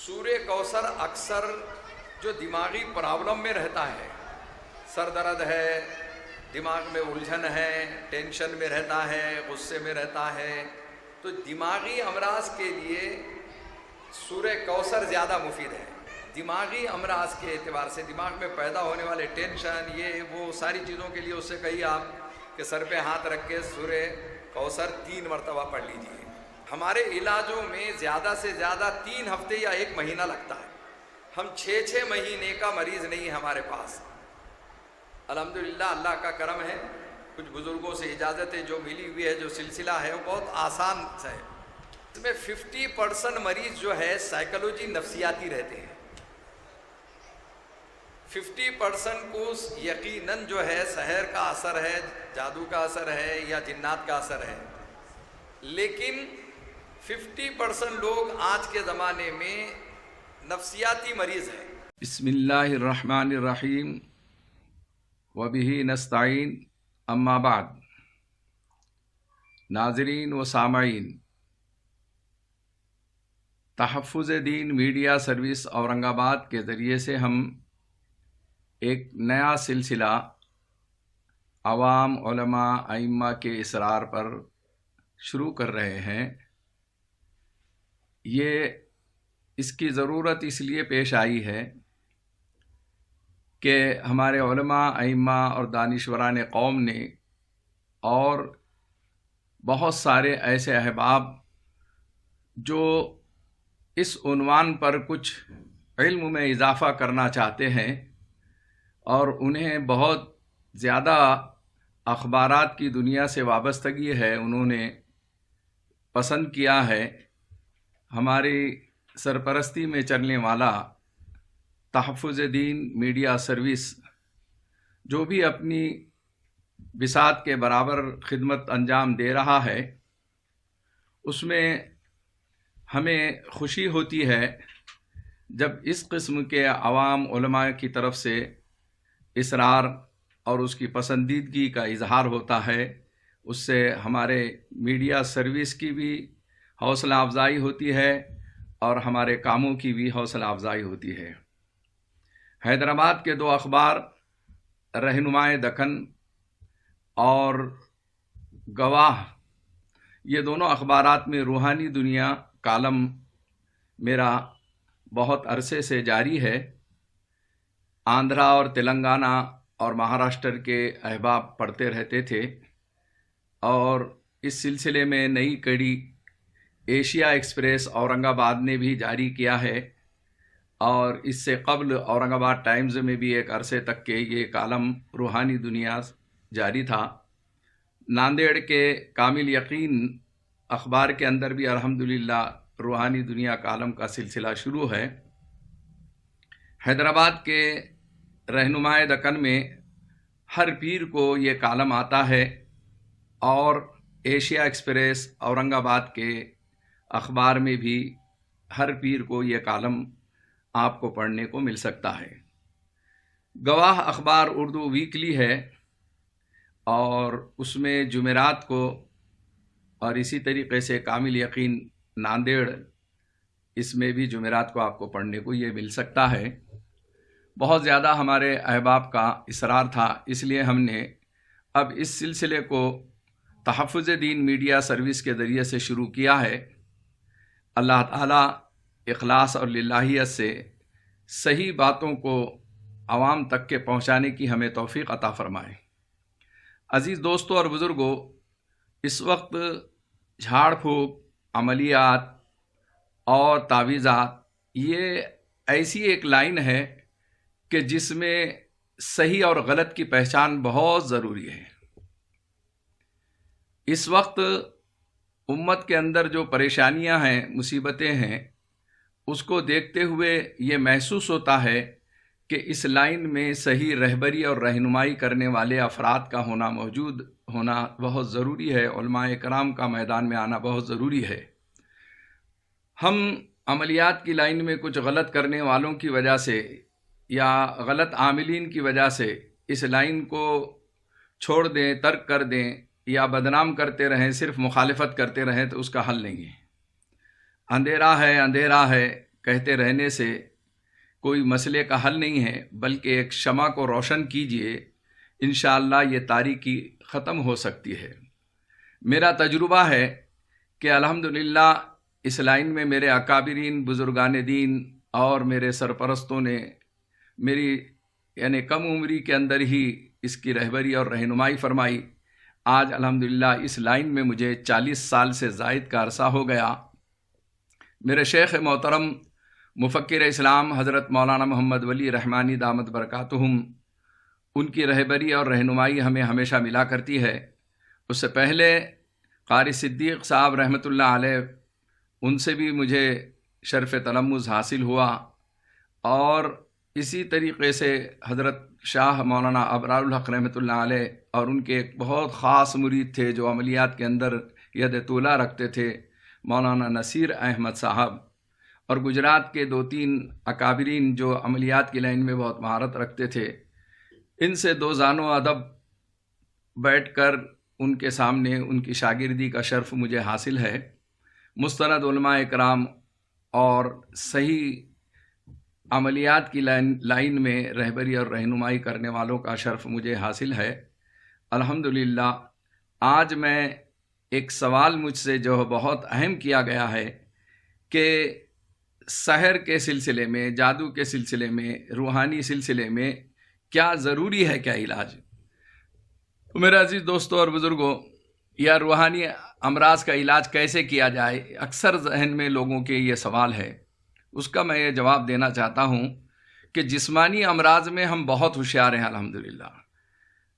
سورہ کوثر اکثر جو دماغی پرابلم میں رہتا ہے، سر درد ہے، دماغ میں الجھن ہے، ٹینشن میں رہتا ہے، غصے میں رہتا ہے، تو دماغی امراض کے لیے سورہ کوثر زیادہ مفید ہے۔ دماغی امراض کے اعتبار سے دماغ میں پیدا ہونے والے ٹینشن، یہ وہ ساری چیزوں کے لیے اس سے کہیے آپ کہ سر پہ ہاتھ رکھ کے سورہ کوثر 3 مرتبہ پڑھ لیجیے۔ ہمارے علاجوں میں زیادہ سے زیادہ 3 ہفتے یا 1 مہینہ لگتا ہے، ہم 6 مہینے کا مریض نہیں ہمارے پاس۔ الحمدللہ اللہ کا کرم ہے، کچھ بزرگوں سے اجازت ہے جو ملی ہوئی ہے، جو سلسلہ ہے وہ بہت آسان ہے۔ اس میں 50% مریض جو ہے سائیکالوجی نفسیاتی رہتے ہیں، 50% کو یقیناً جو ہے سحر کا اثر ہے، جادو کا اثر ہے یا جنات کا اثر ہے، لیکن 50% لوگ آج کے زمانے میں نفسیاتی مریض ہیں۔ بسم اللہ الرحمن الرحیم وبہ نستعین، اما بعد۔ ناظرین و سامعین، تحفظ دین میڈیا سروس اورنگ آباد کے ذریعے سے ہم ایک نیا سلسلہ عوام، علماء، ائمہ کے اصرار پر شروع کر رہے ہیں۔ اس کی ضرورت اس لیے پیش آئی ہے کہ ہمارے علماء، ائمہ اور دانشوران قوم نے اور بہت سارے ایسے احباب جو اس عنوان پر کچھ علم میں اضافہ کرنا چاہتے ہیں اور انہیں بہت زیادہ اخبارات کی دنیا سے وابستگی ہے، انہوں نے پسند کیا ہے ہماری سرپرستی میں چلنے والا تحفظ دین میڈیا سروس، جو بھی اپنی بساط کے برابر خدمت انجام دے رہا ہے، اس میں ہمیں خوشی ہوتی ہے جب اس قسم کے عوام علماء کی طرف سے اصرار اور اس کی پسندیدگی کا اظہار ہوتا ہے۔ اس سے ہمارے میڈیا سروس کی بھی حوصلہ افزائی ہوتی ہے اور ہمارے کاموں کی بھی حوصلہ افزائی ہوتی ہے۔ حیدرآباد کے 2 اخبار رہنمائے دکن اور گواہ، یہ دونوں اخبارات میں روحانی دنیا کالم میرا بہت عرصے سے جاری ہے۔ آندھرا اور تلنگانہ اور مہاراشٹر کے احباب پڑھتے رہتے تھے، اور اس سلسلے میں نئی کڑی ایشیا ایکسپریس اورنگ آباد نے بھی جاری کیا ہے، اور اس سے قبل اورنگ آباد ٹائمز میں بھی ایک عرصے تک کے یہ کالم روحانی دنیا جاری تھا۔ ناندیڑ کے کامل یقین اخبار کے اندر بھی الحمدللہ روحانی دنیا کالم کا سلسلہ شروع ہے۔ حیدرآباد کے رہنمائے دکن میں ہر پیر کو یہ کالم آتا ہے، اور ایشیا ایکسپریس اورنگ آباد کے اخبار میں بھی ہر پیر کو یہ کالم آپ کو پڑھنے کو مل سکتا ہے۔ گواہ اخبار اردو ویکلی ہے، اور اس میں جمعرات کو، اور اسی طریقے سے کامل یقین ناندیڑ، اس میں بھی جمعرات کو آپ کو پڑھنے کو یہ مل سکتا ہے۔ بہت زیادہ ہمارے احباب کا اصرار تھا، اس لیے ہم نے اب اس سلسلے کو تحفظ دین میڈیا سروس کے ذریعے سے شروع کیا ہے۔ اللہ تعالیٰ اخلاص اور للہیت سے صحیح باتوں کو عوام تک کے پہنچانے کی ہمیں توفیق عطا فرمائے۔ عزیز دوستوں اور بزرگوں، اس وقت جھاڑ پھونک، عملیات اور تعویذات، یہ ایسی ایک لائن ہے کہ جس میں صحیح اور غلط کی پہچان بہت ضروری ہے۔ اس وقت امت کے اندر جو پریشانیاں ہیں، مصیبتیں ہیں، اس کو دیکھتے ہوئے یہ محسوس ہوتا ہے کہ اس لائن میں صحیح رہبری اور رہنمائی کرنے والے افراد کا موجود ہونا بہت ضروری ہے۔ علماء کرام کا میدان میں آنا بہت ضروری ہے۔ ہم عملیات کی لائن میں کچھ غلط کرنے والوں کی وجہ سے یا غلط عاملین کی وجہ سے اس لائن کو چھوڑ دیں، ترک کر دیں یا بدنام کرتے رہیں، صرف مخالفت کرتے رہیں، تو اس کا حل نہیں ہے۔ اندھیرا ہے، اندھیرا ہے، کہتے رہنے سے کوئی مسئلے کا حل نہیں ہے، بلکہ ایک شمع کو روشن کیجئے، انشاءاللہ یہ تاریکی ختم ہو سکتی ہے۔ میرا تجربہ ہے کہ الحمدللہ اس لائن میں میرے اکابرین، بزرگان دین اور میرے سرپرستوں نے میری یعنی کم عمری کے اندر ہی اس کی رہبری اور رہنمائی فرمائی۔ آج الحمدللہ اس لائن میں مجھے 40 سال سے زائد کا عرصہ ہو گیا۔ میرے شیخ محترم مفکر اسلام حضرت مولانا محمد ولی رحمانی دامت برکاتہم، ان کی رہبری اور رہنمائی ہمیں ہمیشہ ملا کرتی ہے۔ اس سے پہلے قاری صدیق صاحب رحمۃ اللہ علیہ، ان سے بھی مجھے شرف تلمذ حاصل ہوا، اور اسی طریقے سے حضرت شاہ مولانا ابرار الحق رحمۃ اللہ علیہ اور ان کے ایک بہت خاص مرید تھے جو عملیات کے اندر ید طولہ رکھتے تھے، مولانا نصیر احمد صاحب، اور گجرات کے 2-3 اکابرین جو عملیات کی لائن میں بہت مہارت رکھتے تھے۔ ان سے 2 زانو ادب بیٹھ کر ان کے سامنے ان کی شاگردی کا شرف مجھے حاصل ہے۔ مستند علماء اکرام اور صحیح عملیات کی لائن میں رہبری اور رہنمائی کرنے والوں کا شرف مجھے حاصل ہے۔ الحمدللہ آج میں ایک سوال مجھ سے جو بہت اہم کیا گیا ہے کہ سحر کے سلسلے میں، جادو کے سلسلے میں، روحانی سلسلے میں کیا ضروری ہے، کیا علاج؟ تو میرے عزیز دوستوں اور بزرگوں، یا روحانی امراض کا علاج کیسے کیا جائے، اکثر ذہن میں لوگوں کے یہ سوال ہے۔ اس کا میں یہ جواب دینا چاہتا ہوں کہ جسمانی امراض میں ہم بہت ہوشیار ہیں الحمدللہ۔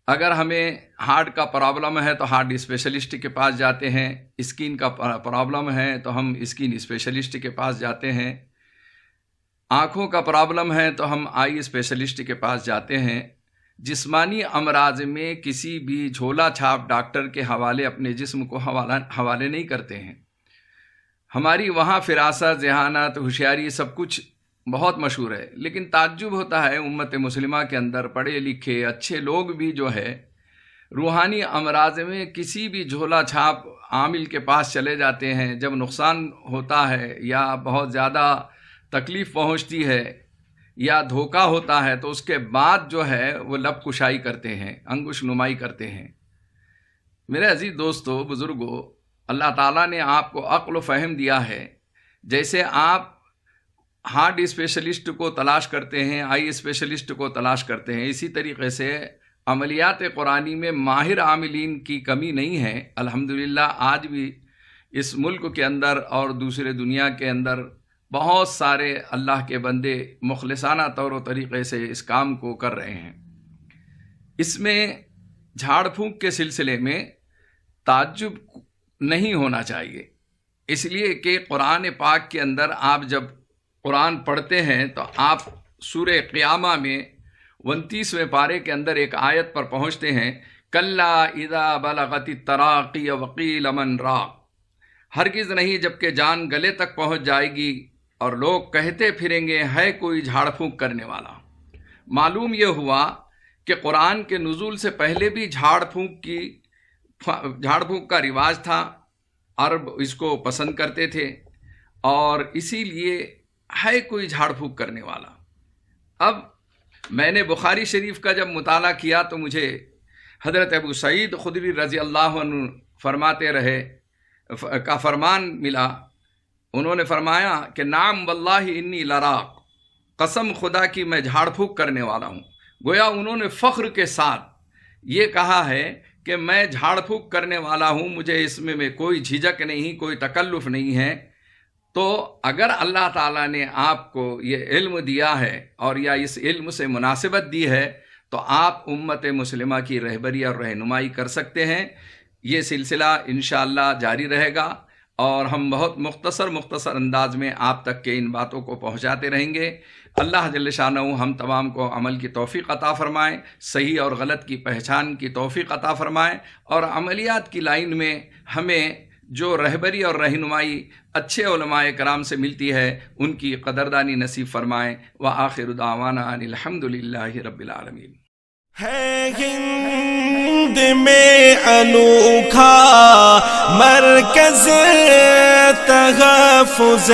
اگر ہمیں ہارٹ کا پرابلم ہے تو ہارٹ اسپیشلسٹ کے پاس جاتے ہیں، اسکن کا پرابلم ہے تو ہم اسکن اسپیشلسٹ کے پاس جاتے ہیں، آنکھوں کا پرابلم ہے تو ہم آئی اسپیشلسٹ کے پاس جاتے ہیں۔ جسمانی امراض میں کسی بھی جھولا چھاپ ڈاکٹر کے حوالے اپنے جسم کو حوالے نہیں کرتے ہیں۔ ہماری وہاں فراست، ذہانت، ہوشیاری سب کچھ بہت مشہور ہے، لیکن تعجب ہوتا ہے امت مسلمہ کے اندر پڑھے لکھے اچھے لوگ بھی جو ہے روحانی امراض میں کسی بھی جھولا چھاپ عامل کے پاس چلے جاتے ہیں۔ جب نقصان ہوتا ہے یا بہت زیادہ تکلیف پہنچتی ہے یا دھوکہ ہوتا ہے تو اس کے بعد جو ہے وہ لب کشائی کرتے ہیں، انگوش نمائی کرتے ہیں۔ میرے عزیز دوستو، بزرگو، اللہ تعالیٰ نے آپ کو عقل و فہم دیا ہے۔ جیسے آپ ہارٹ اسپیشلسٹ کو تلاش کرتے ہیں، آئی اسپیشلسٹ کو تلاش کرتے ہیں، اسی طریقے سے عملیات قرآنی میں ماہر عاملین کی کمی نہیں ہے۔ الحمدللہ آج بھی اس ملک کے اندر اور دوسرے دنیا کے اندر بہت سارے اللہ کے بندے مخلصانہ طور و طریقے سے اس کام کو کر رہے ہیں۔ اس میں جھاڑ پھونک کے سلسلے میں تعجب نہیں ہونا چاہیے، اس لیے کہ قرآن پاک کے اندر آپ جب قرآن پڑھتے ہیں تو آپ سورہ قیامہ میں 29ویں پارے کے اندر ایک آیت پر پہنچتے ہیں، کلا اذا بلغت التراقی وقیل من راق، ہرگز نہیں جبکہ جان گلے تک پہنچ جائے گی اور لوگ کہتے پھریں گے ہے کوئی جھاڑ پھونک کرنے والا۔ معلوم یہ ہوا کہ قرآن کے نزول سے پہلے بھی جھاڑ پھونک کا رواج تھا، عرب اس کو پسند کرتے تھے، اور اسی لیے ہے کوئی جھاڑ پھونک کرنے والا۔ اب میں نے بخاری شریف کا جب مطالعہ کیا تو مجھے حضرت ابو سعید خدری رضی اللہ عنہ فرماتے رہے کا فرمان ملا۔ انہوں نے فرمایا کہ نعم واللہ انی لراق، قسم خدا کی میں جھاڑ پھونک کرنے والا ہوں۔ گویا انہوں نے فخر کے ساتھ یہ کہا ہے کہ میں جھاڑ پھونک کرنے والا ہوں، مجھے اس میں کوئی جھجک نہیں، کوئی تکلف نہیں ہے۔ تو اگر اللہ تعالیٰ نے آپ کو یہ علم دیا ہے اور یا اس علم سے مناسبت دی ہے تو آپ امت مسلمہ کی رہبری اور رہنمائی کر سکتے ہیں۔ یہ سلسلہ انشاءاللہ جاری رہے گا اور ہم بہت مختصر انداز میں آپ تک کے ان باتوں کو پہنچاتے رہیں گے۔ اللہ جل شانہ ہم تمام کو عمل کی توفیق عطا فرمائیں، صحیح اور غلط کی پہچان کی توفیق عطا فرمائیں، اور عملیات کی لائن میں ہمیں جو رہبری اور رہنمائی اچھے علماء کرام سے ملتی ہے ان کی قدردانی نصیب فرمائیں۔ وآخر دعوانا ان الحمدللہ رب العالمین۔ ہے ہند میں انوکھا مرکز تحفظ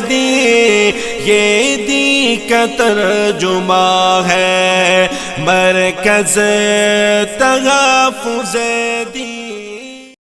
دی، یہ دی کا ترجمہ ہے، مرکز تحفظ دی۔